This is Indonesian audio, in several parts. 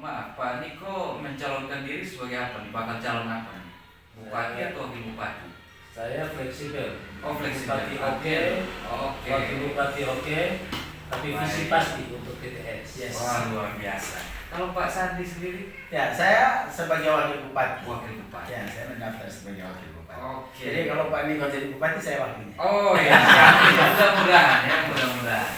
maaf, Pak Niko mencalonkan diri sebagai apa nih? Bakal calon apa nih? Bupati atau wakil bupati? Saya fleksibel. Oh, fleksibel. Bupati oke, Oke. wakil bupati oke, tapi visi Baik. pasti untuk TTS. Yes. Wah, luar biasa. Kalau Pak Sandi sendiri? Ya, saya sebagai wakil bupati. Wakil bupati. Ya, saya mendaftar sebagai wakil bupati. Oke. Jadi kalau Pak Niko jadi bupati, saya wakilnya. Oh ya, mudah-mudahan ya, mudah-mudahan.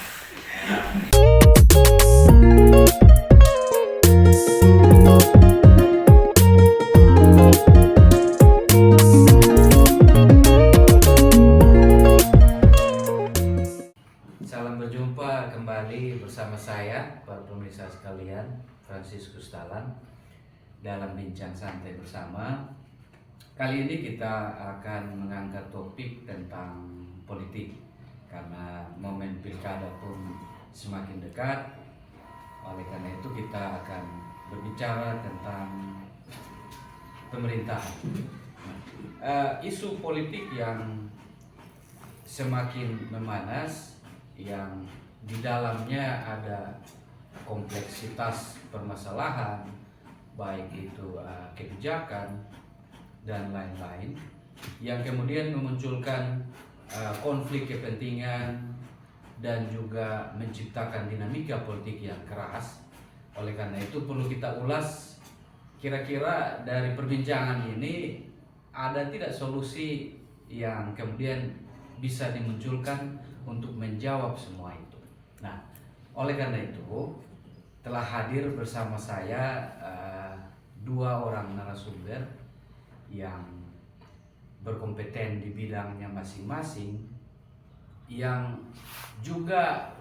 Salam berjumpa kembali bersama saya, para pemirsa sekalian, Franciscus Talan, dalam bincang santai bersama. Kali ini kita akan mengangkat topik tentang politik karena momen pilkada pun semakin dekat. Oleh karena itu kita akan berbicara tentang pemerintahan. Isu politik yang semakin memanas, yang di dalamnya ada kompleksitas permasalahan, baik itu kebijakan dan lain-lain, yang kemudian memunculkan konflik kepentingan dan juga menciptakan dinamika politik yang keras. Oleh karena itu perlu kita ulas, kira-kira dari perbincangan ini ada tidak solusi yang kemudian bisa dimunculkan untuk menjawab semua itu. Nah, oleh karena itu telah hadir bersama saya dua orang narasumber yang berkompeten di bidangnya masing-masing, yang juga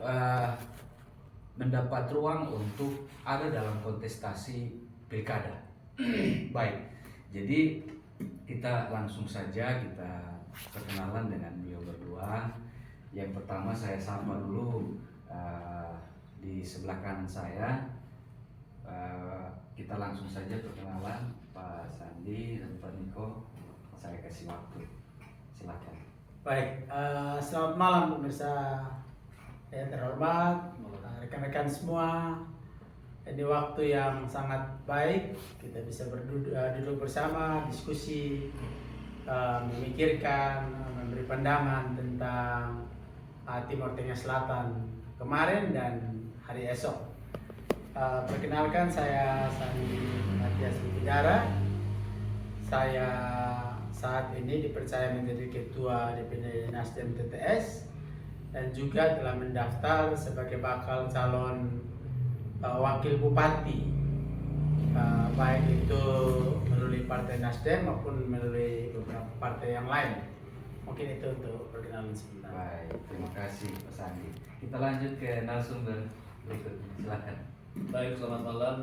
mendapat ruang untuk ada dalam kontestasi pilkada. Baik, jadi kita langsung saja kita perkenalan dengan beliau berdua. Yang pertama saya sapa dulu di sebelah kanan saya. Kita langsung saja perkenalan Pak Sandi dan Pak Niko. Saya kasih waktu, silakan. Baik, selamat malam pemirsa yang terhormat, rekan-rekan semua. Ini waktu yang sangat baik, kita bisa duduk bersama, diskusi, memikirkan, memberi pandangan tentang Timur Tengah Selatan kemarin dan hari esok. Perkenalkan, saya Sandi Matias Bidara. Saya saat ini dipercaya menjadi Ketua DPD Nasdem TTS dan juga telah mendaftar sebagai bakal calon wakil bupati, baik itu melalui Partai Nasdem maupun melalui beberapa partai yang lain. Mungkin itu untuk perkenalan sebentar. Baik, terima kasih Pak Sandi. Kita lanjut ke narasumber berikutnya, silakan. Baik, selamat malam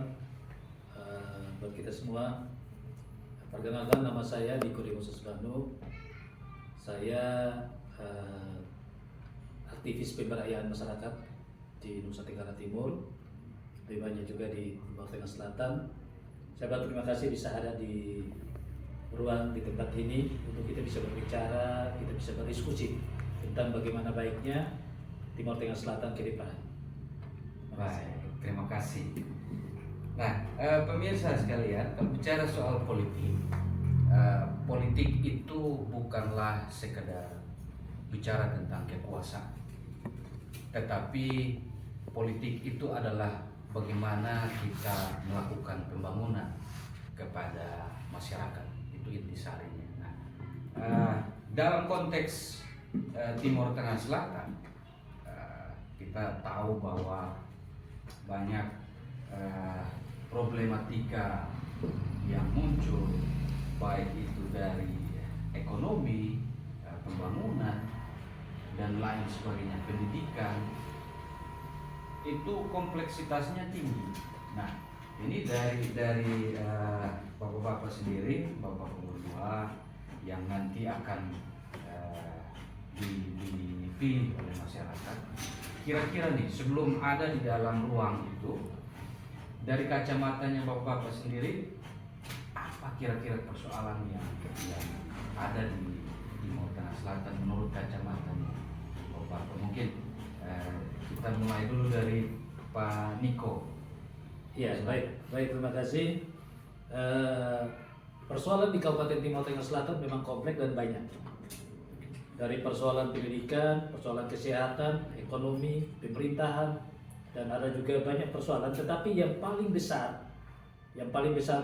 buat kita semua. Perkenalkan, nama saya Niko Moses Banu. Saya aktivis pemberdayaan masyarakat di Nusa Tenggara Timur, lebih banyak juga di Timur Tengah Selatan. Saya berterima kasih bisa ada di ruang di tempat ini untuk kita bisa berbicara, kita bisa berdiskusi tentang bagaimana baiknya Timur Tengah Selatan ke depan. Baik, terima kasih. Nah, pemirsa sekalian, kalau bicara soal politik, politik itu bukanlah sekedar bicara tentang kekuasaan, tetapi politik itu adalah bagaimana kita melakukan pembangunan kepada masyarakat. Itu intisarinya. Nah, dalam konteks Timur Tengah Selatan, kita tahu bahwa banyak problematika yang muncul, baik itu dari ekonomi, pembangunan, dan lain sebagainya, pendidikan, itu kompleksitasnya tinggi. Nah, ini dari bapak-bapak sendiri, bapak berdua yang nanti akan dipilih oleh masyarakat. Kira-kira nih, sebelum ada di dalam ruang itu, dari kacamatanya bapak-bapak sendiri, apa kira-kira persoalan yang ada di Timur Tengah Selatan menurut kacamatanya bapak-bapak? Mungkin kita mulai dulu dari Pak Niko. Ya, baik, terima kasih. Persoalan di Kabupaten Timur Tengah Selatan memang kompleks dan banyak. Dari persoalan pendidikan, persoalan kesehatan, ekonomi, pemerintahan, dan ada juga banyak persoalan. Tetapi yang paling besar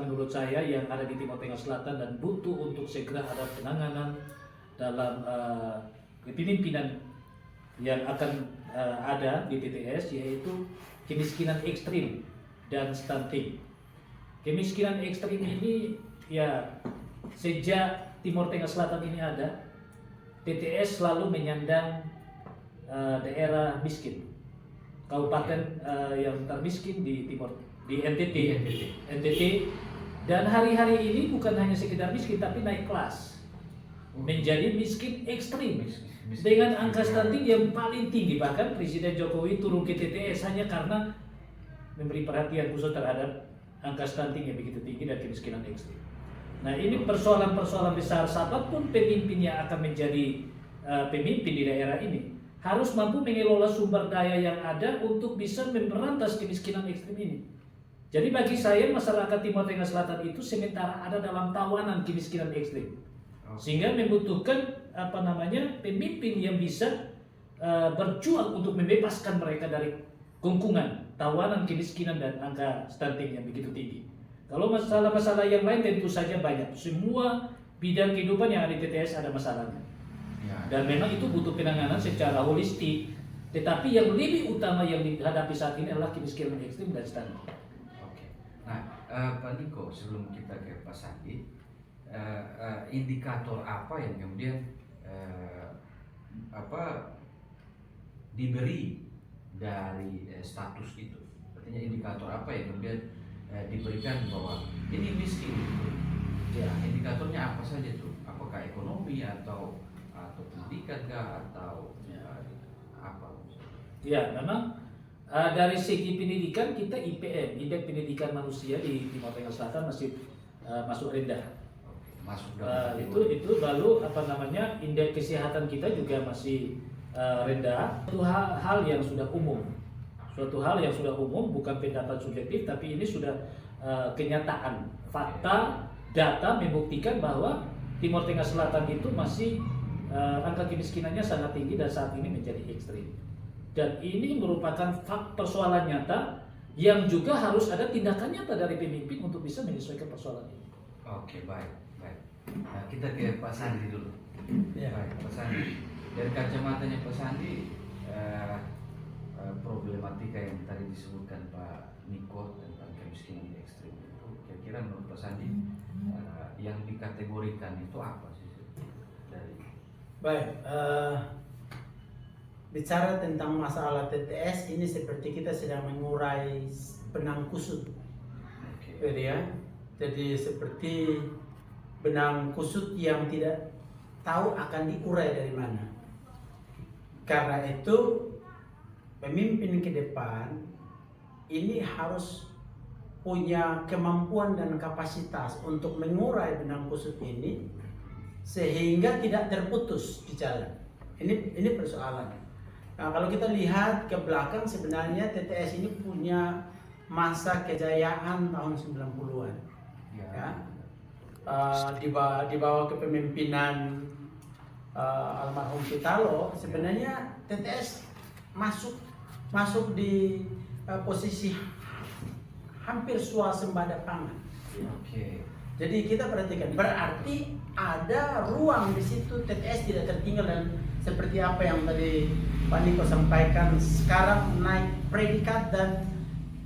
menurut saya yang ada di Timur Tengah Selatan dan butuh untuk segera ada penanganan dalam kepemimpinan yang akan ada di TTS, yaitu kemiskinan ekstrim dan stunting. Kemiskinan ekstrim ini ya sejak Timur Tengah Selatan ini ada, TTS selalu menyandang daerah miskin, kabupaten yang termiskin di NTT, dan hari-hari ini bukan hanya sekedar miskin tapi naik kelas menjadi miskin ekstrim dengan angka stunting yang paling tinggi. Bahkan Presiden Jokowi turun ke TTS hanya karena memberi perhatian khusus terhadap angka stunting yang begitu tinggi dan kemiskinan ekstrim. Nah, ini persoalan-persoalan besar. Siapapun pemimpin yang akan menjadi pemimpin di daerah ini harus mampu mengelola sumber daya yang ada untuk bisa memberantas kemiskinan ekstrim ini. Jadi bagi saya masyarakat Timur Tengah Selatan itu sementara ada dalam tawanan kemiskinan ekstrim, sehingga membutuhkan pemimpin yang bisa berjuang untuk membebaskan mereka dari kungkungan, tawanan kemiskinan dan angka stunting yang begitu tinggi. Kalau masalah-masalah yang lain tentu saja banyak. Semua bidang kehidupan yang ada di TTS ada masalahnya. Dan memang itu butuh penanganan secara holistik. Tetapi yang lebih utama yang dihadapi saat ini adalah kemiskinan ekstrim dan stunting. Oke. Nah, Pak Niko, sebelum kita ke Pak Sandi, indikator apa yang kemudian diberi dari status itu? Artinya indikator apa yang kemudian diberikan bahwa ini miskin? Ya, indikatornya apa saja tuh? Apakah ekonomi atau pendidikan atau apa? Ya, memang dari segi pendidikan kita IPM, Indeks Pendidikan Manusia di Timur Tengah Selatan masih masuk rendah. Masuk itu lalu indeks kesehatan kita juga masih rendah. Suatu hal yang sudah umum, bukan pendapat subjektif, tapi ini sudah kenyataan, fakta, data membuktikan bahwa Timur Tengah Selatan itu masih angka kemiskinannya sangat tinggi dan saat ini menjadi ekstrim. Dan ini merupakan persoalan nyata yang juga harus ada tindakan nyata dari pemimpin untuk bisa menyesuaikan persoalan ini. Oke, baik. Nah, kita ke Pak Sandi dulu. Ya. Baik, Pak Sandi. Dari kacamatanya Pak Sandi, problematika yang tadi disebutkan Pak Niko tentang kemiskinan ekstrim itu, kira-kira menurut Pak Sandi yang dikategorikan itu apa sih? Baik, bicara tentang masalah TTS ini seperti kita sedang mengurai benang kusut, gitu ya. Jadi seperti benang kusut yang tidak tahu akan diurai dari mana. Karena itu pemimpin ke depan ini harus punya kemampuan dan kapasitas untuk mengurai benang kusut ini sehingga tidak terputus di jalan. Ini persoalan. Nah, kalau kita lihat ke belakang sebenarnya TTS ini punya masa kejayaan tahun 90-an. Ya. Di bawah kepemimpinan almarhum Pitalo, sebenarnya TTS masuk di posisi hampir swasembada pangan. Oke. Jadi kita perhatikan, berarti ada ruang di situ, TTS tidak tertinggal, dan seperti apa yang tadi Pak Niko sampaikan, sekarang naik predikat dan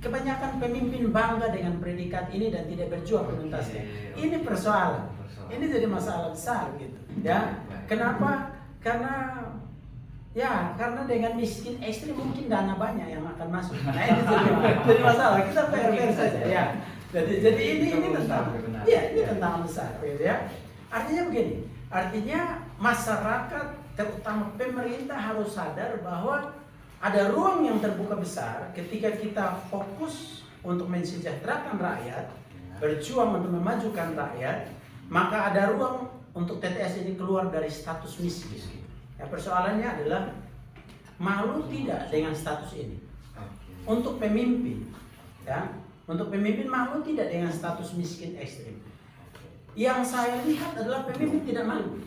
kebanyakan pemimpin bangga dengan predikat ini dan tidak berjuang menuntasnya. Ini persoalan. Ini jadi masalah besar gitu. Ya, kenapa? Karena dengan miskin ekstrim mungkin dana banyak yang akan masuk. Nah, ini jadi masalah. Kita fair saja ya. Jadi ini tentang tantangan besar gitu ya. Artinya begini, artinya masyarakat terutama pemerintah harus sadar bahwa ada ruang yang terbuka besar ketika kita fokus untuk mensejahterakan rakyat, berjuang untuk memajukan rakyat, maka ada ruang untuk TTS ini keluar dari status miskin. Ya, persoalannya adalah malu tidak dengan status ini. Untuk pemimpin, ya, Untuk pemimpin malu tidak dengan status miskin ekstrim. Yang saya lihat adalah pemimpin tidak malu,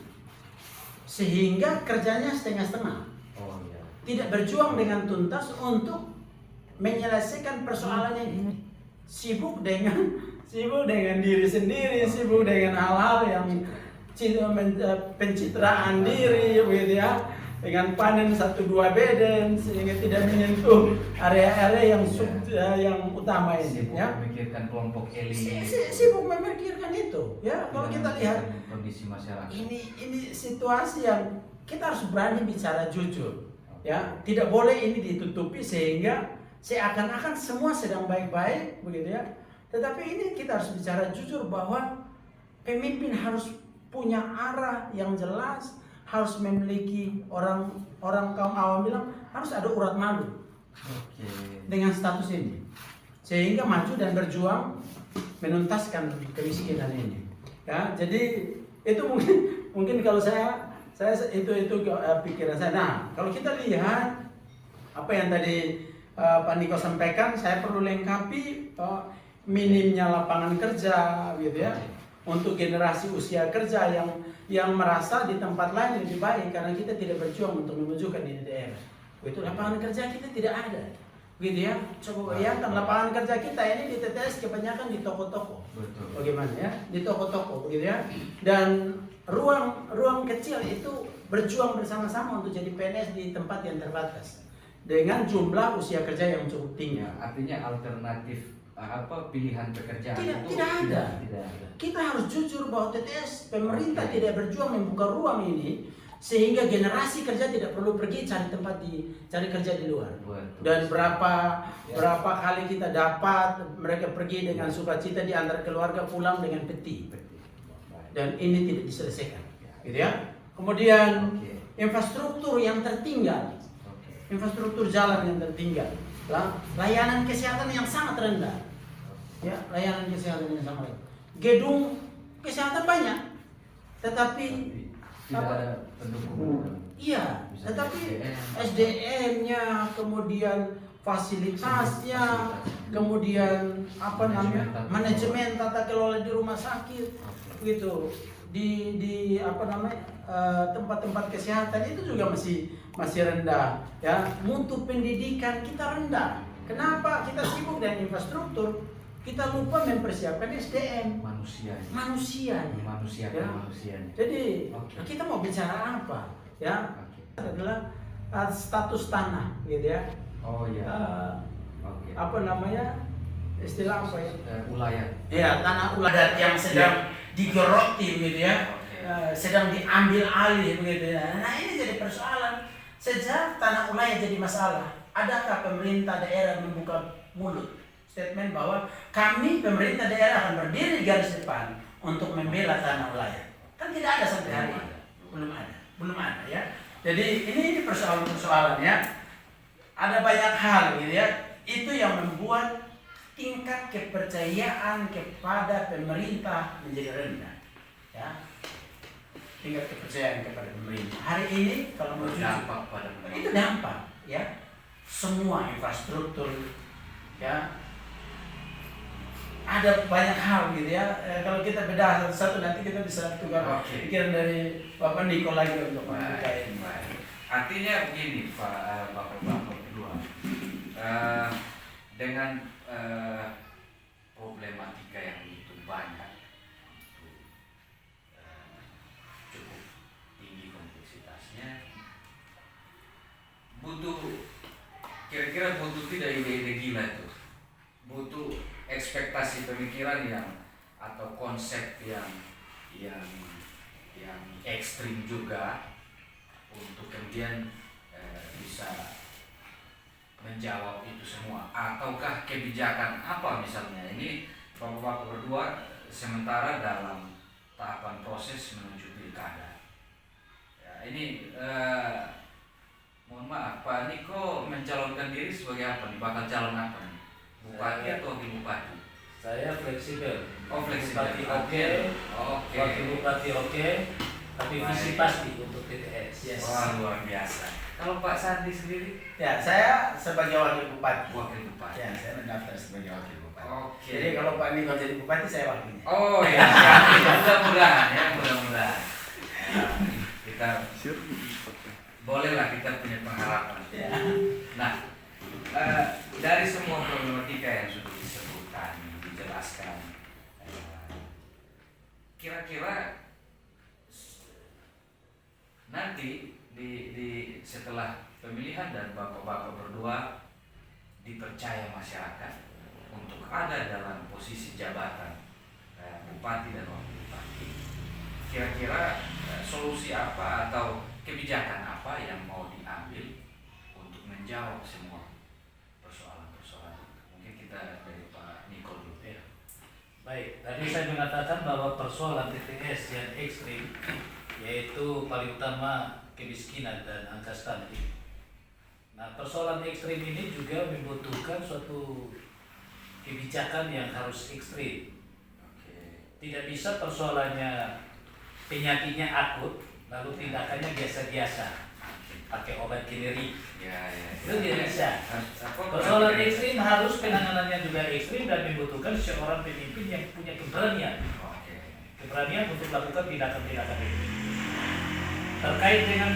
sehingga kerjanya setengah-setengah. Oh iya. Tidak berjuang dengan tuntas untuk menyelesaikan persoalan ini. Sibuk dengan diri sendiri, sibuk dengan hal-hal yang pencitraan diri, gitu ya, dengan panen 1-2 beden sehingga tidak menyentuh area-area yang utama ini. Sibuk Ya. memikirkan kelompok elit. Sibuk memikirkan itu. Ya, kalau kita lihat kondisi masyarakat. ini situasi yang kita harus berani bicara jujur. Ya, tidak boleh ini ditutupi sehingga seakan-akan semua sedang baik-baik, begitu ya. Tetapi ini kita harus bicara jujur bahwa pemimpin harus punya arah yang jelas, harus memiliki orang kaum awam bilang harus ada urat malu dengan status ini, sehingga maju dan berjuang menuntaskan kemiskinan ini. Ya, jadi itu mungkin kalau saya itu pikiran saya. Nah, kalau kita lihat apa yang tadi Pak Niko sampaikan, saya perlu lengkapi minimnya lapangan kerja, gitu ya, untuk generasi usia kerja yang merasa di tempat lain lebih baik karena kita tidak berjuang untuk memajukan di daerah. Itu lapangan kerja kita tidak ada, gitu ya. Coba bayangkan lapangan kerja kita ini di TTS kebanyakan di toko-toko. Betul. Bagaimana ya? Di toko-toko, begitu ya. Dan ruang kecil itu berjuang bersama-sama untuk jadi PNS di tempat yang terbatas dengan jumlah usia kerja yang cukup tinggi. Ya, artinya alternatif pilihan pekerjaan itu Tidak ada. Tidak ada. Kita harus jujur bahwa TTS pemerintah tidak berjuang membuka ruang ini sehingga generasi kerja tidak perlu pergi cari kerja di luar. Betul. Dan berapa kali kita dapat mereka pergi dengan sukacita di antar keluarga pulang dengan peti. Dan ini tidak diselesaikan. Gitu ya. Kemudian infrastruktur yang tertinggal. Infrastruktur jalan yang tertinggal. Layanan kesehatan yang sangat rendah. Ya, layanan kesehatan yang sangat rendah. Gedung kesehatan banyak, tetapi tidak ada pendukung. Iya, tetapi SDM-nya, kemudian fasilitasnya, kemudian manajemen tata kelola di rumah sakit, gitu. Di tempat-tempat kesehatan itu juga masih rendah, ya. Mutu pendidikan kita rendah. Kenapa? Kita sibuk dengan infrastruktur, kita lupa mempersiapkan SDM manusia. Jadi kita mau bicara apa, ya? Adalah status tanah, gitu ya. Oh iya. Istilah apa ya? Ulayat. Ya, tanah ulayat yang sedang digeroti, gitu ya. Sedang diambil alih, begitu ya. Nah, ini jadi persoalan. Sejak tanah ulayat jadi masalah, adakah pemerintah daerah membuka mulut statement bahwa kami pemerintah daerah akan berdiri di garis depan untuk membela tanah ulayat? Kan tidak ada sampai hari ini. Belum ada ya. Jadi ini persoalan-persoalan ya. Ada banyak hal, gitu ya. Itu yang membuat tingkat kepercayaan kepada pemerintah menjadi rendah, ya. Tingkat kepercayaan kepada pemerintah hari ini kalau mau dampak pada pemerintah. Itu dampak, ya. Semua infrastruktur, ya. Ada banyak hal, gitu ya. Kalau kita bedah satu-satu nanti kita bisa tukar pikiran dari Bapak Niko lagi untuk baik. Artinya begini, Bapak-bapak kedua, dengan problematika yang begitu banyak, cukup tinggi kompleksitasnya, kira-kira butuh tidak ide-ide gila itu, butuh ekspektasi pemikiran atau konsep yang ekstrim juga untuk kemudian bisa menjawab itu semua, ataukah kebijakan apa misalnya ini bapak-bapak berdua sementara dalam tahapan proses menuju pilkada ya, ini mohon maaf Pak Niko mencalonkan diri sebagai apa nih, bakal calon apa nih, bupati atau wakil bupati? Saya fleksibel. Fleksibel. Bupati oke. Wakil bupati oke. Tapi visi pasti untuk TTS. Wah, luar biasa. Kalau Pak Sandi sendiri? Ya, saya sebagai wakil bupati. Wakil bupati. Ya, saya mendaftar sebagai wakil bupati. Oke. Jadi kalau Pak Niko jadi bupati, saya wakilnya. Oh ya, siap. Mudah-mudahan ya, mudah-mudahan. Nah, kita bolehlah kita punya pengharapan. Ya. Nah, dari semua problematika yang sudah disebutkan, dijelaskan, kira-kira nanti di setelah pemilihan dan bapak-bapak berdua dipercaya masyarakat untuk ada dalam posisi jabatan bupati dan wakil bupati, kira-kira solusi apa atau kebijakan apa yang mau diambil untuk menjawab semua persoalan-persoalan itu? Mungkin kita dari Pak Niko dulu ya. Baik, tadi saya mengatakan bahwa persoalan TTS yang ekstrim, yaitu paling utama kemiskinan dan angka stunting. Nah, persoalan ekstrim ini juga membutuhkan suatu kebijakan yang harus ekstrim. Tidak bisa persoalannya penyakitnya akut, lalu tindakannya biasa-biasa, pakai obat generik. Itu tidak bisa. Persoalan ekstrim harus penanganannya juga ekstrim dan membutuhkan seorang pemimpin yang punya keberanian. Keberanian untuk melakukan tindakan-tindakan itu. Terkait dengan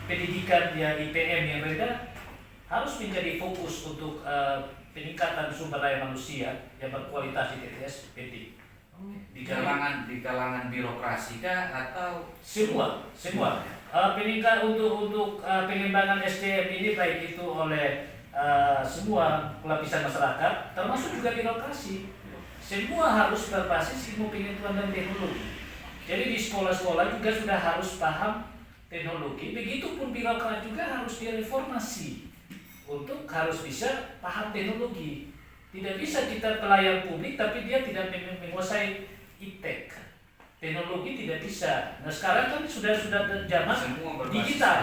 pendidikan ya IPM yang rendah, harus menjadi fokus untuk peningkatan sumber daya manusia yang berkualitas di TTS penting. Di kalangan birokrasi kah atau semua peningkat untuk pengembangan SDM ini, baik itu oleh semua lapisan masyarakat termasuk juga birokrasi, semua harus berbasis ilmu pengetahuan dan teknologi. Jadi di sekolah-sekolah juga sudah harus paham teknologi, begitupun birokrat juga harus direformasi untuk harus bisa paham teknologi. Tidak bisa kita pelayan publik tapi dia tidak menguasai iptek. Teknologi tidak bisa. Nah, sekarang kan sudah zaman digital.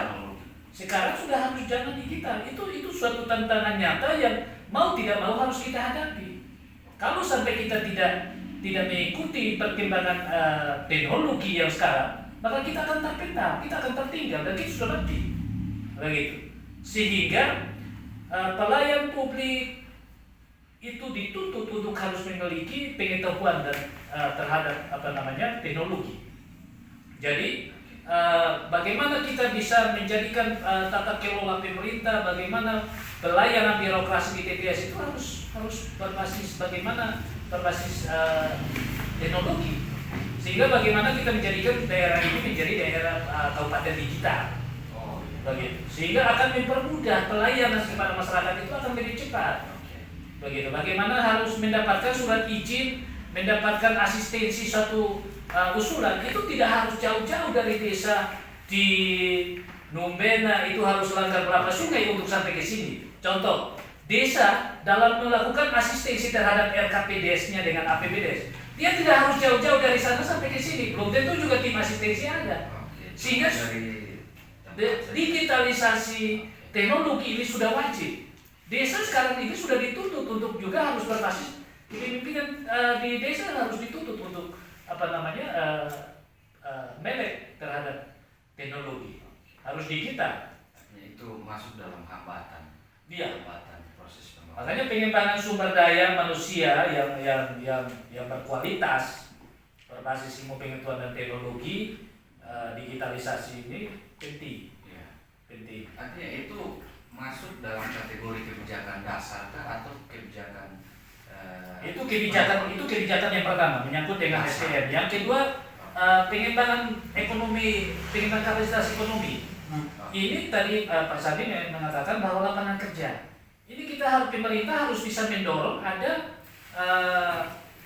Sekarang sudah harus zaman digital. Itu suatu tantangan nyata yang mau tidak mau harus kita hadapi. Kalau sampai kita tidak mengikuti perkembangan teknologi yang sekarang, maka kita akan terpental, kita akan tertinggal dan kita sudah mati. Begitu. Sehingga pelayan publik itu dituntut untuk harus memiliki pengetahuan dan terhadap teknologi. Jadi bagaimana kita bisa menjadikan tata kelola pemerintah, bagaimana pelayanan birokrasi di TTS itu harus berbasis teknologi, sehingga bagaimana kita menjadikan daerah ini menjadi daerah kabupaten digital. Begitu. Sehingga akan mempermudah pelayanan kepada masyarakat itu akan lebih cepat. Begitu. Bagaimana harus mendapatkan surat izin, mendapatkan asistensi suatu usulan, itu tidak harus jauh-jauh dari desa di Numbena, itu harus langgar berapa sungai untuk sampai ke sini. Contoh, desa dalam melakukan asistensi terhadap RKPDS-nya dengan APBDes, dia tidak harus jauh-jauh dari sana sampai ke sini. Belum tentu juga tim asistensi ada. Sehingga digitalisasi teknologi ini sudah wajib. Desa sekarang ini sudah dituntut untuk juga harus berbasis kepemimpinan di desa, harus dituntut untuk melek terhadap teknologi, harus digital. Itu masuk dalam hambatan. Iya. Hambatan proses pembangunan. Makanya pengembangan sumber daya manusia yang berkualitas berbasis ilmu pengetahuan dan teknologi, digitalisasi ini penting. Ya. Penting. Artinya itu masuk dalam kategori kebijakan dasar atau kebijakan itu kebijakan yang pertama menyangkut dengan SDM. Yang kedua pengembangan ekonomi, pengembangan kapasitas ekonomi. Ini tadi Pak Sandi mengatakan bahwa lapangan kerja. Ini pemerintah harus bisa mendorong ada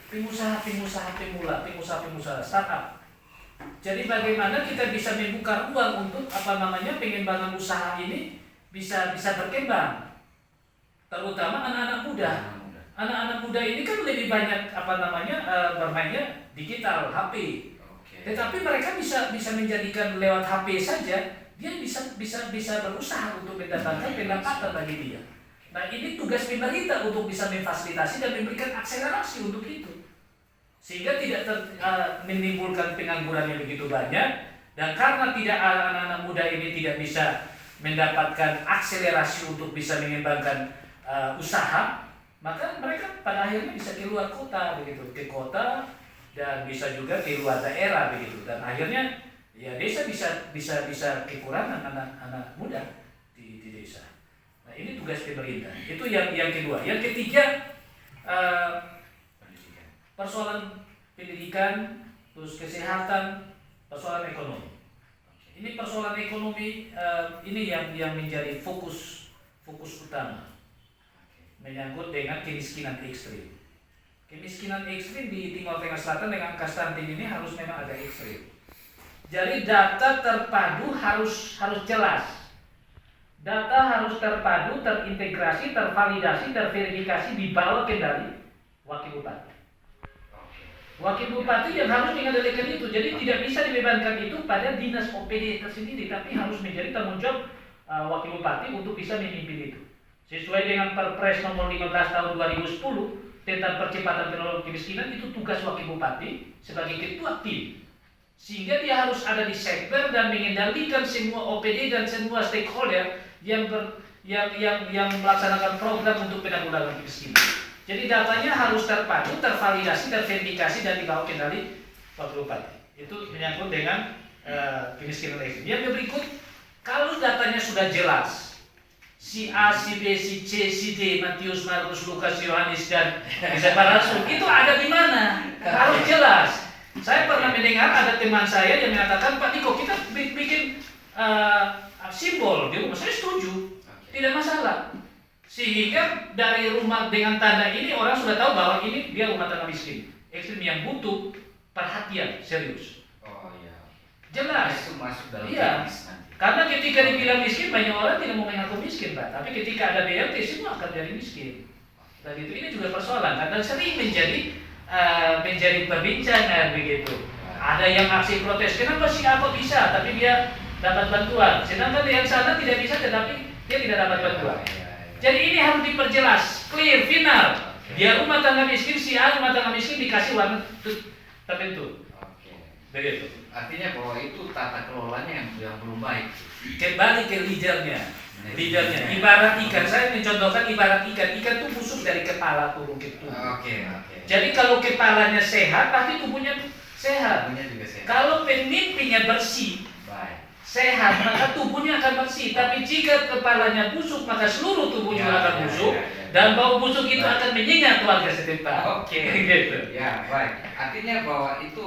pengusaha-pengusaha pemula, pengusaha-pengusaha startup. Jadi bagaimana kita bisa membuka ruang untuk pengembangan usaha ini bisa berkembang, terutama anak-anak muda. Anak-anak muda ini kan lebih banyak bermainnya digital, HP. Tetapi mereka bisa menjadikan lewat HP saja, dia bisa berusaha untuk mendapatkan pendapatan bagi dia. Nah, ini tugas pemerintah untuk bisa memfasilitasi dan memberikan akselerasi untuk itu, sehingga tidak menimbulkan pengangguran yang begitu banyak. Dan karena tidak anak-anak muda ini tidak bisa mendapatkan akselerasi untuk bisa mengembangkan usaha, maka mereka pada akhirnya bisa keluar kota begitu, ke kota dan bisa juga ke luar daerah begitu, dan akhirnya ya desa bisa kekurangan anak muda di desa. Nah, ini tugas pemerintah. Itu yang kedua. Yang ketiga, persoalan pendidikan, terus kesehatan, persoalan ekonomi. Ini persoalan ekonomi ini yang menjadi fokus utama, menyangkut dengan kemiskinan ekstrim. Kemiskinan ekstrim di Timor Tengah Selatan dengan angka stunting ini harus memang agak ekstrim. Jadi data terpadu harus jelas. Data harus terpadu, terintegrasi, tervalidasi, terverifikasi, dibawa kendali wakil bupati. Wakil bupati yang harus mengendalikan itu. Jadi tidak bisa dibebankan itu pada dinas OPD tersendiri, tapi harus menjadi tanggung jawab wakil bupati untuk bisa memimpin itu. Sesuai dengan Perpres nomor 15 tahun 2010 tentang percepatan penanggulangan kemiskinan, itu tugas wakil bupati sebagai ketua tim. Sehingga dia harus ada di sekber dan mengendalikan semua OPD dan semua stakeholder yang melaksanakan program untuk penanggulangan kemiskinan. Jadi datanya harus terpadu, tervalidasi, terverifikasi dan dibawa kendali wakil bupati. Itu menyangkut dengan kemiskinan ekstrim. Yang berikut, kalau datanya sudah jelas, si A, si B, si C, si D, Matius, Markus, Lukas, Yohanes, dan Rasul itu ada di mana? Harus jelas. Saya pernah mendengar ada teman saya yang mengatakan, Pak Niko, kita bikin simbol di rumah. Saya setuju, tidak masalah. Sehingga dari rumah dengan tanda ini orang sudah tahu bahwa ini dia rumah tangga miskin, ekstrim yang butuh perhatian serius. Oh iya. Jelas. Itu masuk dalam Iya. teknis nanti. Karena ketika dibilang miskin, banyak orang tidak mau mengaku miskin, Pak. Tapi ketika ada BLT, semua akan jadi miskin. Dan itu ini juga persoalan, dan sering menjadi perbincangan begitu. Ada yang aksi protes, kenapa si apa bisa, tapi dia dapat bantuan. Sedangkan yang sana tidak bisa, tetapi dia tidak dapat bantuan. Jadi ini harus diperjelas, clear, final. Dia rumah tangga miskin, si A rumah tangga miskin dikasih warna tertentu. Begitu. Artinya bahwa itu tata kelolanya yang belum baik. Kembali ke leadernya. Ibarat ikan, saya mencontohkan ibarat ikan. Ikan itu busuk dari kepala turun ke tubuh. Oke. Jadi kalau kepalanya sehat, pasti tubuhnya sehat. Tubuhnya juga sehat. Kalau pemimpinnya bersih, Baik. sehat, maka tubuhnya akan bersih. Tapi jika kepalanya busuk, maka seluruh tubuh juga akan busuk. Dan bau busuk itu akan menyengat warga setempat. Oke. Gitu. Ya, baik. Artinya bahwa itu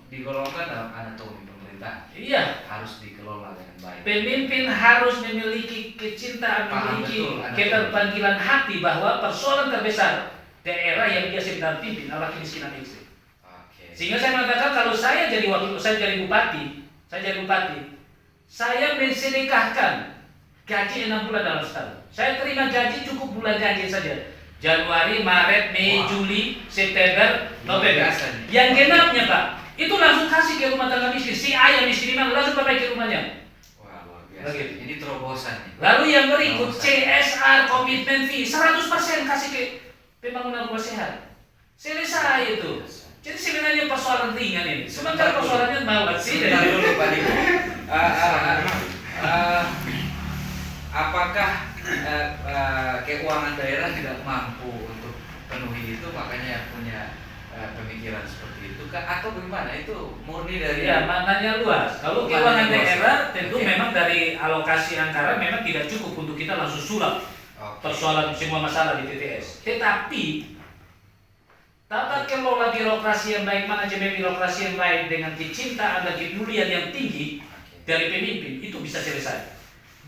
digolongkan dalam anatomi pemerintahan. Iya. Harus dikelola dengan baik. Pemimpin harus memiliki kecintaan, Paham memiliki betul, keterpanggilan hati bahwa persoalan terbesar daerah yang dia sedang pimpin adalah kemiskinan ekstrim. Oke. Sehingga saya mengatakan kalau saya jadi bupati, saya mensedekahkan gaji 6 bulan dalam setahun. Saya terima gaji cukup bulan gaji saja. Januari, Maret, Mei, Juli, September, November. Yang genapnya, Pak, itu langsung kasih ke rumah tangga miskin. Si ayah miskin langsung pakai ke rumahnya. Wah, luar biasa. Begitu. Ini terobosan nih. Lalu yang berikut CSR, komitmen fee 100% kasih ke pembangunan rumah sehat. Selesai itu. Jadi sebenarnya persoalan ringan ini. Sementara persoalannya mau Sebentar dulu Pak Niko. Apakah keuangan daerah tidak mampu untuk penuhi itu, makanya punya pemikiran seperti itu kah? Atau bagaimana? Itu murni dari maknanya luas. Kalau keuangan daerah tentu memang dari alokasi anggaran memang tidak cukup untuk kita langsung sulap persoalan semua masalah di TTS. Tetapi tata kelola birokrasi yang baik, manajemen birokrasi yang baik dengan kecintaan dan kepedulian yang tinggi dari pemimpin itu bisa selesai.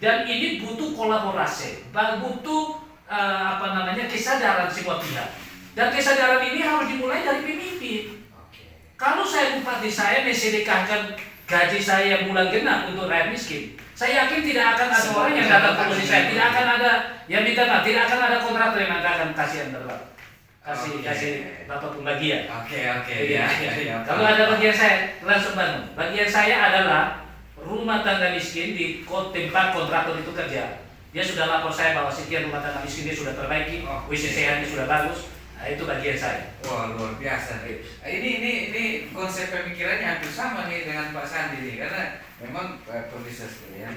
Dan ini butuh kolaborasi, butuh kesadaran semua pihak. Dan kesadaran ini harus dimulai dari pemimpin. Kalau saya bupati, saya mensedekahkan gaji saya bulan genap untuk rakyat miskin, saya yakin tidak akan ada orang yang datang ke posisi saya, tidak akan ada yang minta maaf, tidak akan ada kontraktor yang akan kasih yang terbaik. Kasih bapak pembagian. Kalau ada bagian saya langsung bangun. Bagian saya adalah rumah tangga miskin di tempat kontraktor itu kerja. Dia sudah lapor saya bahwa sekian rumah tangga miskin dia sudah perbaiki, WC sehatnya sudah bagus. Nah, itu bagian saya. Wah, luar biasa. Ini konsep pemikirannya hampir sama nih dengan Pak Sandi nih, karena memang perlu sekalian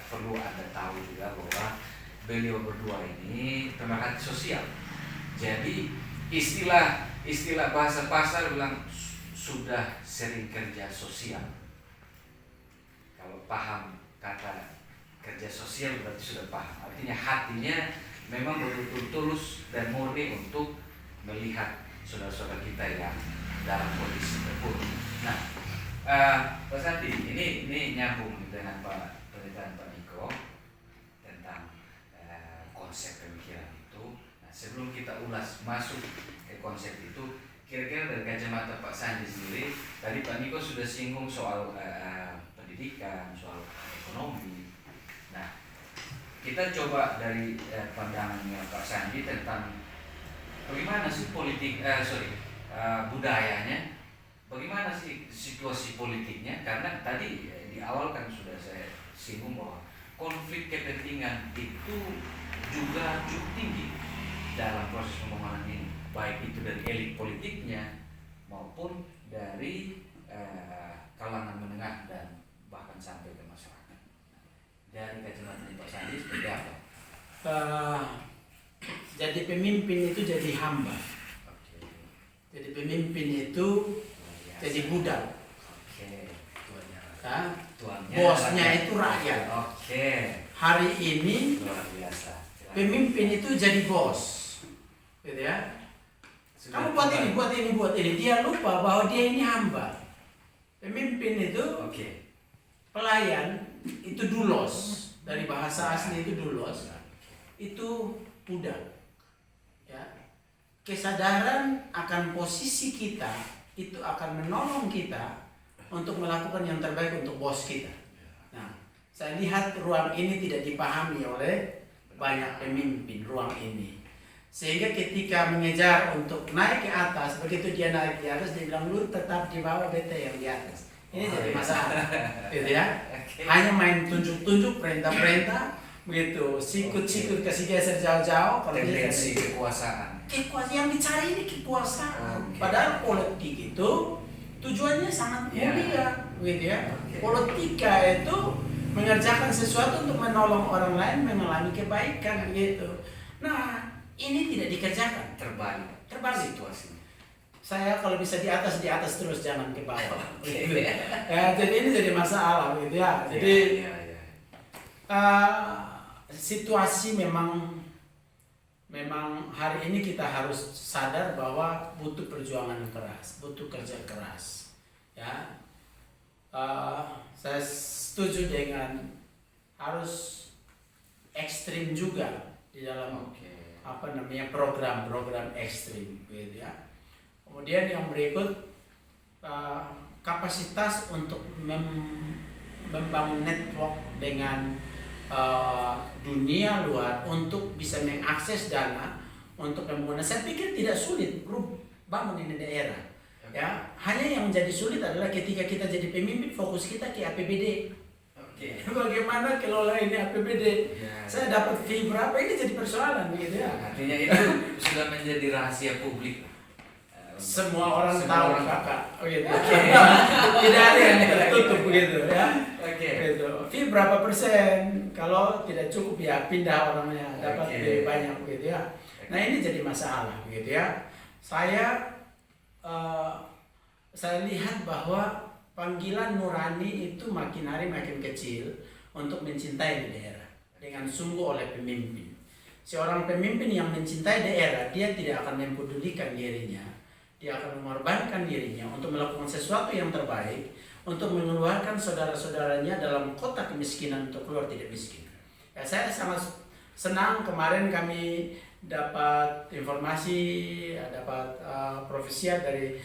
perlu Anda tahu juga bahwa beliau berdua ini pemerhati sosial. Jadi istilah bahasa pasar bilang sudah sering kerja sosial. Kalau paham kata kerja sosial berarti sudah paham. Artinya hatinya memang betul-betul tulus dan murni untuk melihat saudara-saudara kita yang dalam kondisi terpuruk. Nah, Pak Sandi, ini nyambung dengan pernyataan Pak Niko tentang konsep pemikiran itu. Nah, sebelum kita ulas masuk ke konsep itu, kira-kira dari kacamata Pak Sandi sendiri, tadi Pak Niko sudah singgung soal pendidikan, soal ekonomi. Nah, kita coba dari pandangannya Pak Sandi tentang bagaimana sih budayanya, bagaimana sih situasi politiknya, karena tadi di awal kan sudah saya singgung bahwa konflik kepentingan itu juga cukup tinggi dalam proses pembangunan ini, baik itu dari elit politiknya maupun dari kalangan menengah dan bahkan sampai ke masyarakat. Dari kacamata Pak Sandi seperti apa? Jadi pemimpin itu jadi hamba. Jadi pemimpin itu jadi budak. Bosnya itu rakyat. Hari ini pemimpin itu jadi bos, gitu ya. Kamu buat ini. Dia lupa bahwa dia ini hamba. Pemimpin itu pelayan, itu dulos. Dari bahasa asli itu dulos. Itu budak. Ya. Kesadaran akan posisi kita itu akan menolong kita untuk melakukan yang terbaik untuk bos kita. Nah, saya lihat ruang ini tidak dipahami oleh banyak pemimpin ruang ini. Sehingga ketika mengejar untuk naik ke atas, begitu dia naik di atas, dia bilang lu tetap di bawah, beta yang di atas. Ini jadi masalah, gitu ya. Hanya main tunjuk-tunjuk, perintah-perintah, begitu. Sikut-sikut kasih geser jauh-jauh. Kalau tendensi kekuasaan. Kekuasaan yang dicari ini kekuasaan. Padahal politik itu tujuannya sangat mulia, gitu ya. Politika itu mengerjakan sesuatu untuk menolong orang lain mengalami kebaikan, gitu. Nah, ini tidak dikerjakan. Terbalik situasinya. Saya kalau bisa di atas terus, jangan ke bawah. Gitu. Ya, jadi ini jadi masalah, gitu ya. Jadi situasi memang hari ini kita harus sadar bahwa butuh perjuangan keras, butuh kerja keras. Ya, saya setuju dengan harus ekstrim juga di dalam program ekstrim, gitu ya. Kemudian yang berikut kapasitas untuk membangun network dengan dunia luar untuk bisa mengakses dana untuk pembangunan. Saya pikir tidak sulit bangun ini daerah. Ya, hanya yang menjadi sulit adalah ketika kita jadi pemimpin, fokus kita ke APBD. Bagaimana kelola ini APBD? Saya dapat fee berapa, ini jadi persoalan, gitu ya. Artinya itu sudah menjadi rahasia publik. Semua orang tahu, kakak. Gitu. Tidak ada yang tertutup, begitu ya. Gitu. Fee berapa persen? Kalau tidak cukup ya pindah orangnya, dapat lebih banyak, begitu ya. Nah, ini jadi masalah, begitu ya. Saya lihat bahwa panggilan nurani itu makin hari makin kecil untuk mencintai daerah dengan sungguh oleh pemimpin. Seorang pemimpin yang mencintai daerah, dia tidak akan mempedulikan dirinya. Dia akan mengorbankan dirinya untuk melakukan sesuatu yang terbaik, untuk mengeluarkan saudara-saudaranya dalam kotak kemiskinan untuk keluar tidak miskin. Ya, saya sangat senang kemarin kami dapat informasi, dapat profesiat dari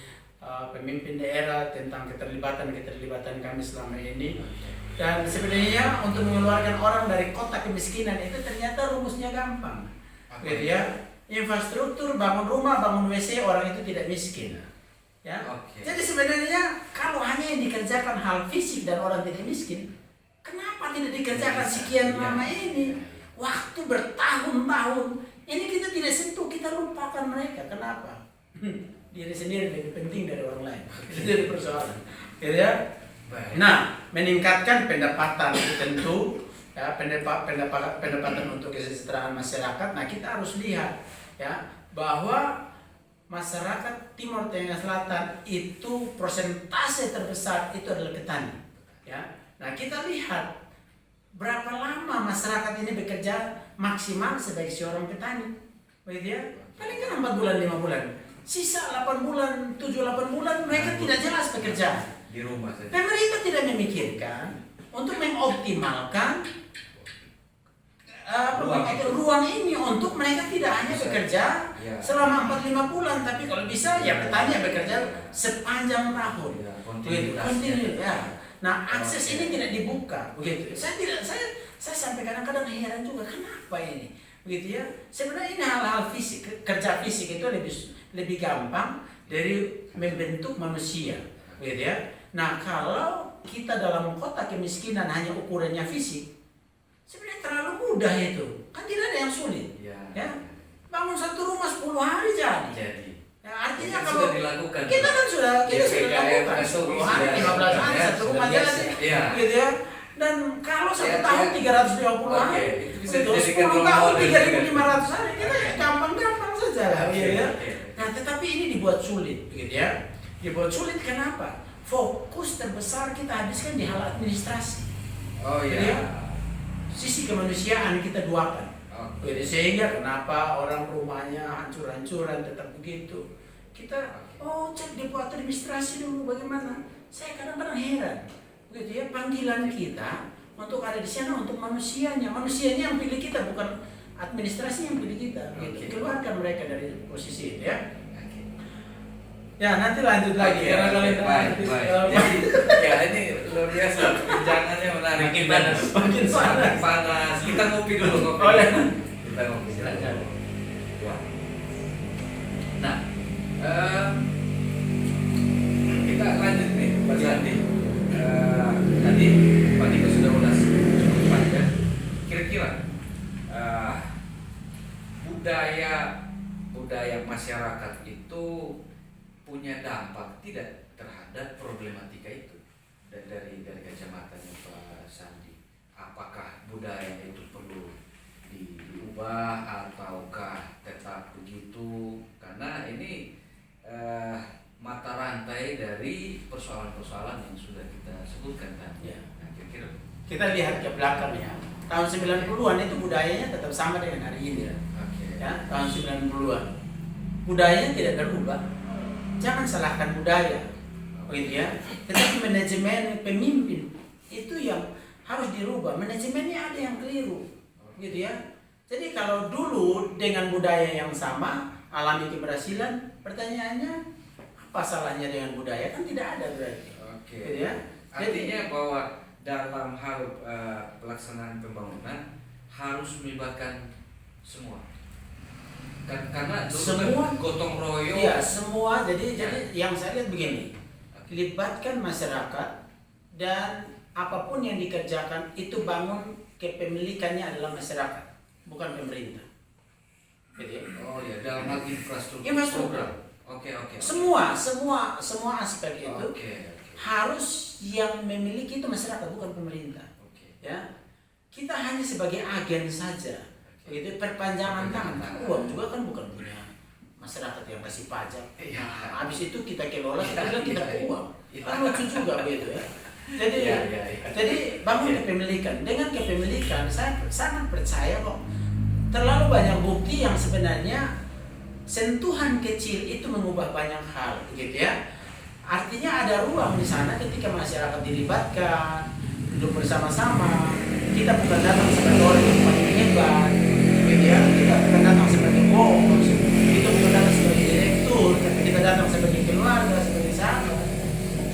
pemimpin daerah tentang keterlibatan kami selama ini. Dan sebenarnya untuk mengeluarkan orang dari kotak kemiskinan itu ternyata rumusnya gampang, gitu ya. Infrastruktur, bangun rumah, bangun WC, orang itu tidak miskin. Ya. Jadi sebenarnya kalau hanya yang dikerjakan hal fisik dan orang tidak miskin, kenapa tidak dikerjakan sekian lama ini? Waktu bertahun-tahun, ini kita tidak sentuh, kita lupakan mereka. Kenapa? Diri sendiri lebih penting dari orang lain. Itu jadi persoalan. Gitu ya? Nah, meningkatkan pendapatan itu tentu ya pendapatan untuk kesejahteraan masyarakat. Nah, kita harus lihat ya bahwa masyarakat Timur Tengah Selatan itu persentase terbesar itu adalah petani. Ya, nah kita lihat berapa lama masyarakat ini bekerja maksimal sebagai seorang petani, begitu ya? Paling kan 4 bulan 5 bulan, sisa 8 bulan 7-8 bulan mereka tidak jelas pekerjaan. Di rumah saja. Pemerintah tidak memikirkan untuk mengoptimalkan ruang ini untuk mereka tidak hanya bekerja Ya. selama 4-5 bulan, tapi kalau bisa ya petani bekerja sepanjang tahun. Ya, Begitu, kontinu, ya. Nah, akses Oke. ini tidak dibuka, begitu. Saya sampai kadang-kadang heran juga kenapa ini, begitu ya. Sebenarnya ini hal-hal fisik, kerja fisik itu lebih gampang dari membentuk manusia, begitu ya. Nah, kalau kita dalam kota kemiskinan hanya ukurannya fisik, sebenarnya terlalu mudah itu, kan tidak ada yang sulit, Ya. ya. Bangun satu rumah 10 hari jadi. Jadi. Ya, artinya Itu kalau sudah dilakukan. kita kan sudah lakukan SOP 10 hari, 15 hari, ya, satu sudah rumah biasa. jadi, Iya. gitu ya. Dan kalau satu Ya, tahun ya. 320 hari, Oke, itu bisa itu dijadikan 10 role tahun model 3.500 hari, kita gampang-gampang saja lah, Oke, gitu ya. oke. Nah, tetapi ini dibuat sulit, begitu ya. Dibuat sulit kenapa? Fokus terbesar kita habiskan di hal administrasi. Oh Gitu iya. ya. Sisi kemanusiaan kita duakan. Oke. Jadi sehingga kenapa orang rumahnya hancur-hancuran tetap begitu. Kita cek depo administrasi dulu bagaimana. Saya kadang-kadang heran. Begitu ya, panggilan kita untuk ada di sana untuk manusianya. Manusianya yang pilih kita, bukan administrasi yang pilih kita. Gitu. Oke. Keluarkan mereka dari posisi itu ya. Oke. Ya, nanti lanjut lagi Oke, karena oke, kalian baik, baik. Jadi, ya ini luar biasa perbincangannya menarik. Makin panas, makin Makin panas. Kita ngopi dulu, ngopi. Oh, ya. Kita ngopi dulu. Silakan. Wah. Nah, kita lanjut nih, Pak Sandi. Tadi Pak Niko sudah ulas cukup panjang. Kira-kira budaya masyarakat itu punya dampak tidak terhadap problematika itu dari kacamatanya Pak Sandi. Apakah budaya itu perlu diubah ataukah tetap begitu? Karena ini mata rantai dari persoalan-persoalan yang sudah kita sebutkan tadi. Ya. Nah, kira-kira. Kita lihat ke belakang ya. Tahun 90-an itu budayanya tetap sama dengan hari ini. Oke. Ya, tahun 90-an. Budayanya tidak berubah. Jangan salahkan budaya. Begitu ya. Tetapi manajemen pemimpin itu yang harus dirubah. Manajemennya ada yang keliru. Gitu ya. Jadi kalau dulu dengan budaya yang sama alami keberhasilan, pertanyaannya apa salahnya dengan budaya? Kan tidak ada berarti. Oke. Gitu ya. Artinya bahwa dalam hal pelaksanaan pembangunan harus melibatkan semua. Karena dulu Semua. kan gotong royong. Iya, semua. Jadi Ya. yang saya lihat begini. Libatkan masyarakat dan apapun yang dikerjakan itu bangun kepemilikannya adalah masyarakat, bukan pemerintah. Gitu ya. Oh ya, dalam hal infrastruktur. Infrastruktur. Oke. Semua aspek itu Oke. harus yang memiliki itu masyarakat, bukan pemerintah. Oke. Ya, kita hanya sebagai agen saja. Itu perpanjangan tangan. Uang juga kan bukan punya masyarakat yang kasih pajak. Iya. Nah, habis itu kita kelola, kita bilang kita Iya. uang. Iya. Kan lucu juga begitu ya. Jadi, Iya. jadi bangun Iya. kepemilikan. Dengan kepemilikan, saya sangat percaya kok. Terlalu banyak bukti yang sebenarnya sentuhan kecil itu mengubah banyak hal, gitu ya. Artinya ada ruang di sana ketika masyarakat dilibatkan, duduk bersama-sama. Kita bukan datang sebagai orang yang paling hebat, gitu ya. Kita bukan datang sebagai bos, kita bukan datang sebagai direktur, tapi kita datang sebagai keluarga, sebagai sahabat.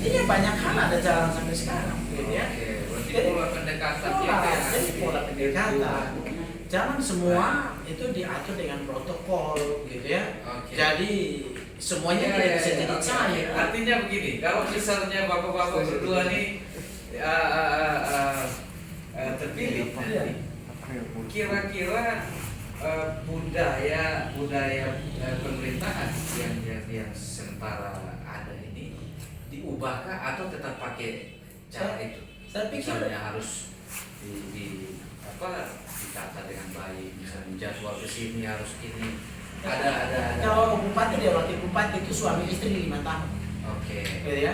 Ini banyak hal ada jalan sampai sekarang, gitu ya. Oke, berarti Jadi, pola pendekatan jadi pola pendekatan. Jangan semua itu diatur dengan protokol, gitu ya. Oke. Jadi semuanya tidak bisa jadi oke. cair. Artinya begini, kalau misalnya bapak-bapak berdua nih terpilih nanti, kira-kira budaya pemerintahan yang sementara ada ini diubahkah atau tetap pakai cara itu? Saya pikir Misalnya harus di ditata dengan baik, misalnya jadwal kesini harus ini ada. Kalau bupati, dia wakil bupati itu suami istri 5 tahun. Oke. Gitu ya.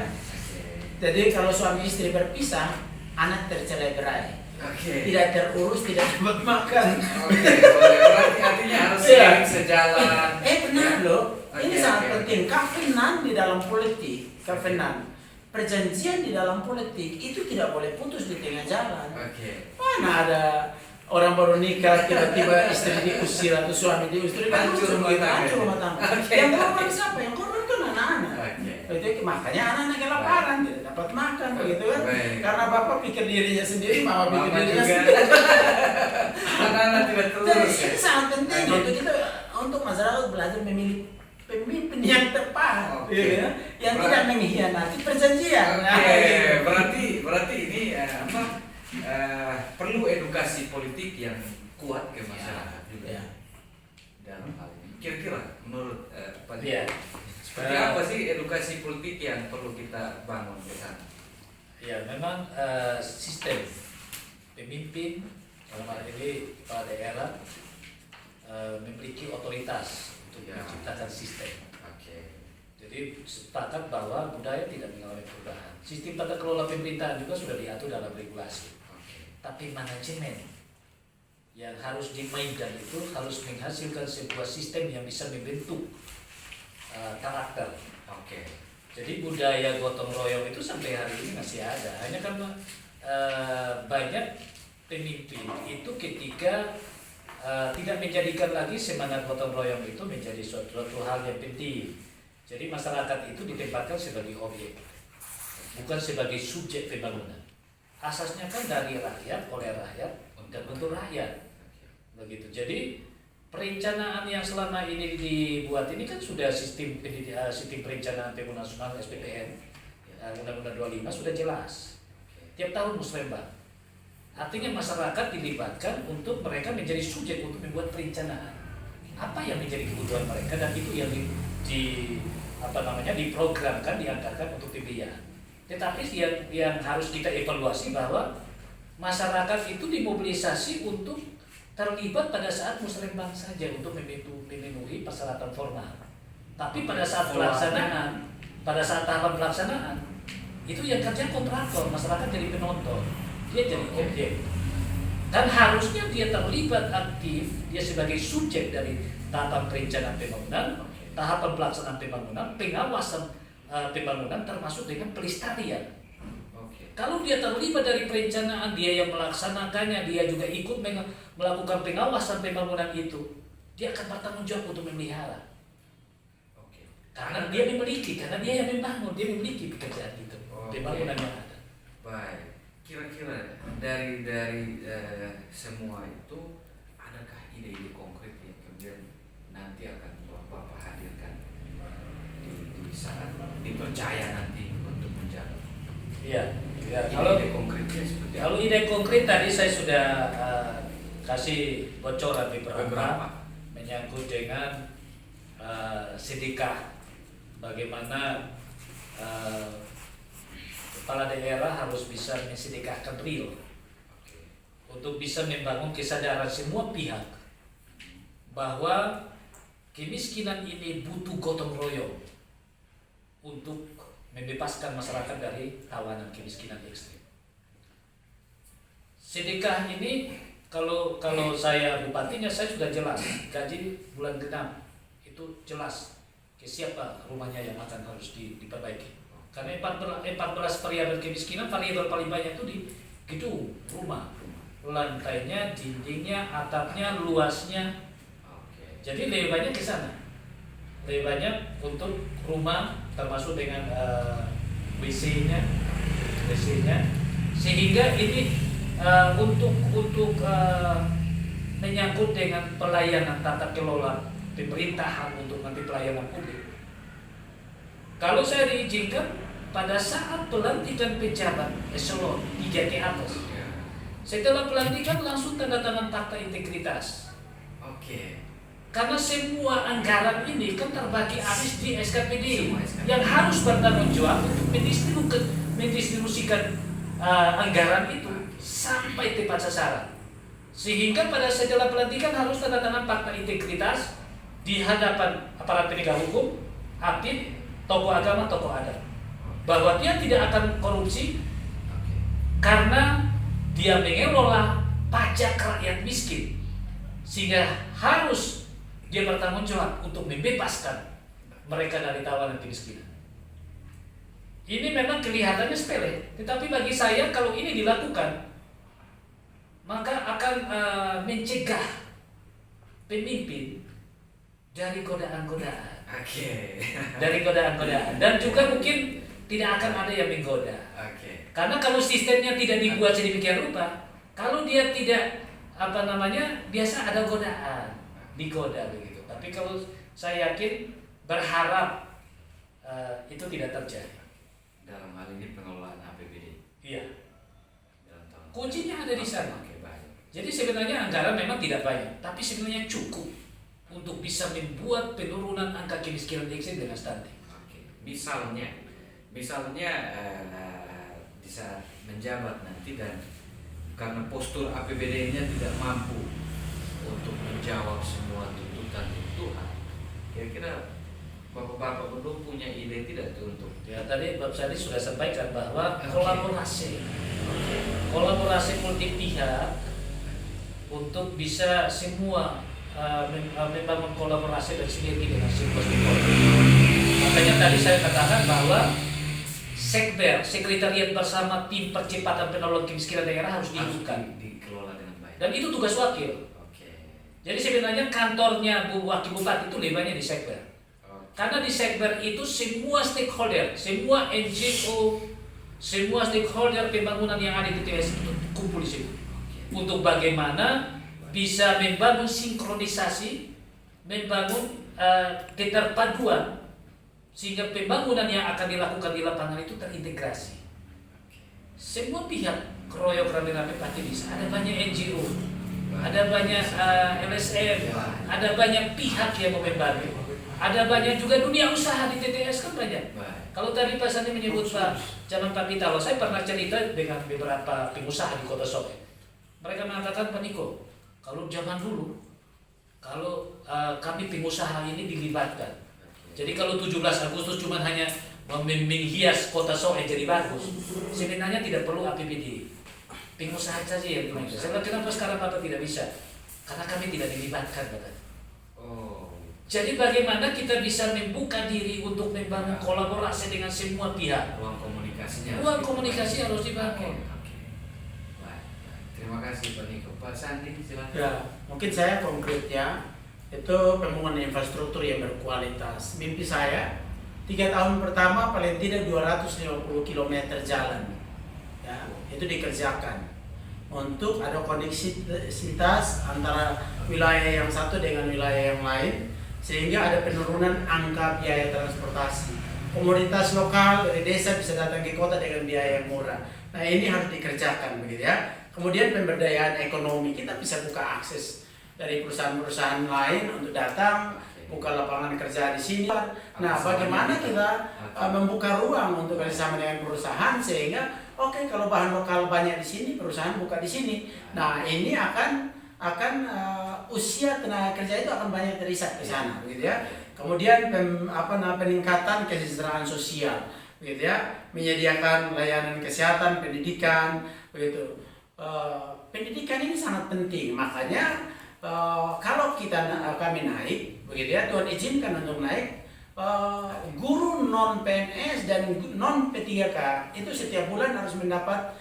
Jadi kalau suami istri berpisah, anak tercerai berai. Oke. Tidak terurus, tidak dapat makan. Oke, boleh. Berarti artinya harus seiring sejalan. Benar loh. Ini Oke, sangat oke. penting. Kavenan di dalam politik, kavenan. Perjanjian di dalam politik itu tidak boleh putus di tengah jalan. Oke. Mana ada orang baru nikah tiba-tiba istri diusir atau suami diusir, Hancur rumah tangga. hancur rumah tangga. Oke. Yang korban siapa? Yang korban kan anak-anak. Oke. Itu makanya anak-anak kelaparan, tidak dapat makan begitu kan? Baik. Karena bapak pikir dirinya sendiri, mama pikir Mama dirinya juga. sendiri. Anak-anak tidak Jadi terurus. ini sangat penting untuk kita, untuk masyarakat belajar memilih pemimpin yang tepat, Oke. ya, yang tidak mengkhianati perjanjian. Oke, berarti ini perlu edukasi politik yang kuat ke masyarakat juga. Ya. Dalam hal ini, kira-kira menurut Pak Iya. seperti apa sih edukasi politik yang perlu kita bangun ke sana? Ya, memang sistem pemimpin dalam hal ini kepala daerah memiliki otoritas untuk Ya. menciptakan sistem. Oke. Jadi sepakat bahwa budaya tidak mengalami perubahan. Sistem tata kelola pemerintahan juga sudah diatur dalam regulasi. Oke. Tapi manajemen yang harus dimainkan itu harus menghasilkan sebuah sistem yang bisa membentuk karakter. Oke. Jadi budaya gotong royong itu sampai hari ini masih ada. Hanya karena banyak pemimpin itu ketika tidak menjadikan lagi semangat gotong royong itu menjadi suatu hal yang penting. Jadi masyarakat itu ditempatkan sebagai objek, bukan sebagai subjek pembangunan. Asasnya kan dari rakyat, oleh rakyat, dan untuk rakyat. Begitu. Jadi perencanaan yang selama ini dibuat ini kan sudah sistem perencanaan pembangunan nasional SPPN, Undang-Undang 25 sudah jelas. Tiap tahun musrembang. Artinya masyarakat dilibatkan untuk mereka menjadi subjek untuk membuat perencanaan. Apa yang menjadi kebutuhan mereka dan itu yang diprogramkan, dianggarkan untuk pembiayaan. Tetapi yang harus kita evaluasi bahwa masyarakat itu dimobilisasi untuk terlibat pada saat musrembang saja untuk memenuhi persyaratan formal. Tapi pada saat pelaksanaan, pada saat tahapan pelaksanaan, itu yang kerja kontraktor, masyarakat jadi penonton, dia jadi objek. Dan harusnya dia terlibat aktif, dia sebagai subjek dari tahapan perencanaan pembangunan, tahapan pelaksanaan pembangunan, pengawasan pembangunan termasuk dengan pelestarian. Kalau dia terlibat dari perencanaan, dia yang melaksanakannya, dia juga ikut melakukan pengawasan pembangunan itu, dia akan bertanggung jawab untuk memelihara. Karena dia memiliki, karena dia yang membangun, dia memiliki pekerjaan itu, pembangunan yang ada. Baik, kira-kira dari semua itu adakah ide-ide konkret yang kemudian nanti akan Bapak hadirkan di saat dipercaya nanti untuk menjabat? Iya. Ya, Ide konkretnya seperti apa? kalau ide konkret tadi saya sudah kasih bocoran beberapa menyangkut dengan sedekah, bagaimana kepala daerah harus bisa mensedekahkan real untuk bisa membangun kesadaran semua pihak bahwa kemiskinan ini butuh gotong royong untuk membebaskan masyarakat dari tawanan kemiskinan ekstrim. Sedekah ini kalau saya bupatinya, saya sudah jelas gaji bulan genap itu jelas ke siapa rumahnya yang akan harus diperbaiki. Karena 14 variabel kemiskinan, variabel paling banyak itu di gedung, rumah, lantainya, dindingnya, atapnya, luasnya. Jadi lebih banyak ke sana. Lebih banyak untuk rumah termasuk dengan WC-nya, sehingga ini untuk menyangkut dengan pelayanan tata kelola pemerintahan untuk nanti pelayanan publik. Kalau saya diizinkan pada saat pelantikan pejabat eselon 3 ke atas, setelah pelantikan langsung tanda tangan fakta integritas. Karena semua anggaran ini kan terbagi habis di SKPD yang harus bertanggung jawab untuk mendistribusikan anggaran itu sampai tepat sasaran. Sehingga pada setelah pelantikan harus tanda tangan fakta integritas di hadapan aparat penegak hukum, hakim, tokoh agama, tokoh adat, bahwa dia tidak akan korupsi karena dia mengelola pajak rakyat miskin, sehingga harus dia bertanggung jawab untuk membebaskan mereka dari tawanan kemiskinan. Ini memang kelihatannya sepele, tetapi bagi saya kalau ini dilakukan, maka akan mencegah pemimpin dari godaan-godaan. Dari godaan-godaan. Dan juga mungkin tidak akan ada yang menggoda. Karena kalau sistemnya tidak dibuat sedemikian rupa, kalau dia tidak biasa ada godaan, digoda begitu. Tapi kalau saya yakin, berharap itu tidak terjadi. Dalam hal ini pengelolaan APBD. Iya. Dalam tahun. Kuncinya ada di sana. Oke, baik. Jadi sebenarnya anggaran memang tidak banyak, tapi sebenarnya cukup untuk bisa membuat penurunan angka kemiskinan ekstrim dengan stunting. Oke. Misalnya bisa menjabat nanti dan karena postur APBD-nya tidak mampu untuk menjawab semua tuntutan, kira-kira Bapak-bapak belum punya ide tidak tuh untuk Ya, tadi Bapak Sandi sudah sampaikan bahwa kolaborasi multi pihak untuk bisa semua membangun kolaborasi dan sinergi dengan semua stakeholder. Makanya tadi saya katakan bahwa Sekber, Sekretariat Bersama Tim Percepatan Penanggulangan Kemiskinan Daerah harus dihidupkan dikelola dengan baik. dan itu tugas wakil. Jadi sebenarnya kantornya Wakil Bupati itu lebarnya di Sekber. Karena di Sekber itu semua stakeholder, semua NGO, semua stakeholder pembangunan yang ada di TS itu kumpul di situ. Untuk bagaimana bisa membangun sinkronisasi, membangun keterpaduan, sehingga pembangunan yang akan dilakukan di lapangan itu terintegrasi. Semua pihak keroyok rame-rame pasti bisa. Ada banyak NGO, ada banyak LSM, ada banyak pihak yang mau membantu. Ada banyak juga dunia usaha di TTS kan banyak. Kalau tadi Pak Sandi menyebut Pak zaman Pak Pitalo, saya pernah cerita dengan beberapa pengusaha di Kota Soke. Mereka mengatakan, Pak Niko, kalau zaman dulu, kalau kami pengusaha ini dilibatkan. Jadi kalau 17 Agustus cuma hanya menghias Kota Soke jadi bagus, sebenarnya tidak perlu APBD. Pengusaha saja yang dimainkan. Saya bilang, kenapa sekarang Bapak tidak bisa? Karena kami tidak dilibatkan, Bapak. Jadi bagaimana kita bisa membuka diri untuk membangun kolaborasi dengan semua pihak? Ruang komunikasinya. Ruang komunikasi harus dibangun. Baik. Terima kasih Pak Niko. Pak Sandi silakan. Ya, mungkin saya konkretnya itu pembangunan infrastruktur yang berkualitas. Mimpi saya 3 tahun pertama paling tidak 250 km jalan. Ya, itu dikerjakan untuk ada koneksitas antara wilayah yang satu dengan wilayah yang lain, sehingga ada penurunan angka biaya transportasi. Komoditas lokal dari desa bisa datang ke kota dengan biaya yang murah. Nah, ini harus dikerjakan begitu ya. Kemudian pemberdayaan ekonomi, kita bisa buka akses dari perusahaan-perusahaan lain untuk datang buka lapangan kerja di sini. Nah, bagaimana kita membuka ruang untuk kerjasama dengan perusahaan sehingga kalau bahan lokal banyak di sini, perusahaan buka di sini. Nah, ini akan usia tenaga kerja itu akan banyak terisak ke sana, begitu ya. Kemudian peningkatan kesejahteraan sosial, begitu ya, menyediakan layanan kesehatan, pendidikan, begitu. Pendidikan ini sangat penting, makanya kalau kami naik, begitu ya, Tuhan izinkan untuk naik, guru non PNS dan non P3K itu setiap bulan harus mendapat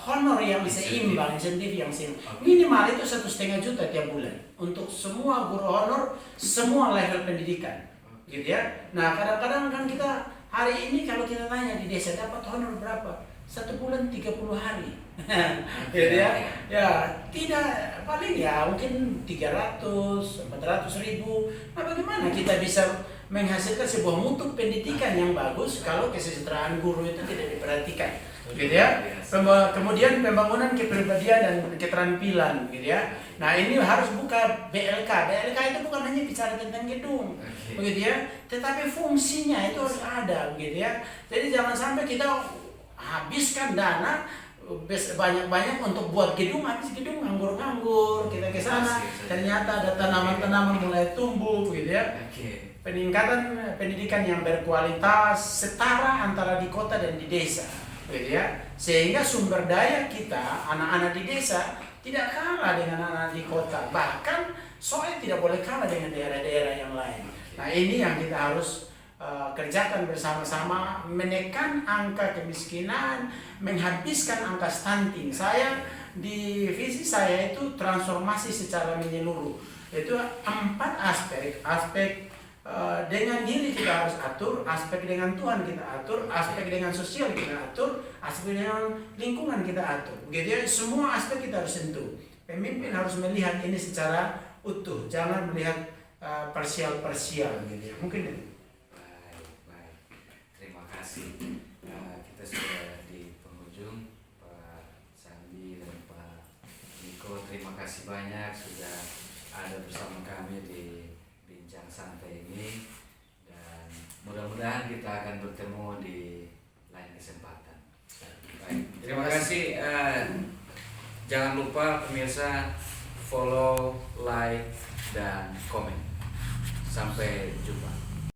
honor yang seimbang, insentif yang seimbang. Minimal itu 1,5 juta tiap bulan untuk semua guru honor, semua level pendidikan, gitu ya. Nah, kadang-kadang kan kita hari ini kalau kita tanya di desa dapat honor berapa? 1 bulan 30 hari, gitu ya. Ya, tidak paling ya mungkin 300-400 ribu. Nah, bagaimana kita bisa menghasilkan sebuah mutu pendidikan yang bagus kalau kesejahteraan guru itu tidak diperhatikan? Gitu ya. Kemudian pembangunan kepribadian dan keterampilan, gitu ya. Nah, ini harus buka BLK. BLK itu bukan hanya bicara tentang gedung, begitu ya, tetapi fungsinya itu harus ada, begitu ya. Jadi jangan sampai kita habiskan dana banyak-banyak untuk buat gedung, habis gedung nganggur-nganggur, kita ke sana ternyata ada tanaman-tanaman mulai tumbuh gitu ya. Oke. Peningkatan pendidikan yang berkualitas setara antara di kota dan di desa gitu ya, sehingga sumber daya kita anak-anak di desa tidak kalah dengan anak-anak di kota, bahkan soalnya tidak boleh kalah dengan daerah-daerah yang lain. Nah ini yang kita harus kerjakan bersama-sama, menekan angka kemiskinan, menghabiskan angka stunting. Saya di visi saya itu transformasi secara menyeluruh, itu 4 aspek dengan diri kita harus atur, aspek dengan Tuhan kita atur, aspek dengan sosial kita atur, aspek dengan lingkungan kita atur. Begitu ya, semua aspek kita harus sentuh. Pemimpin harus melihat ini secara utuh, jangan melihat parsial-parsial gitu ya. Mungkin itu. Baik. Terima kasih. Kita sudah di penghujung, Pak Sandi dan Pak Niko. Terima kasih banyak sudah ada bersama kami di bincang santai ini, dan mudah-mudahan kita akan bertemu di lain kesempatan. Baik, terima kasih. Jangan lupa pemirsa follow, like, dan komen. Sampai jumpa.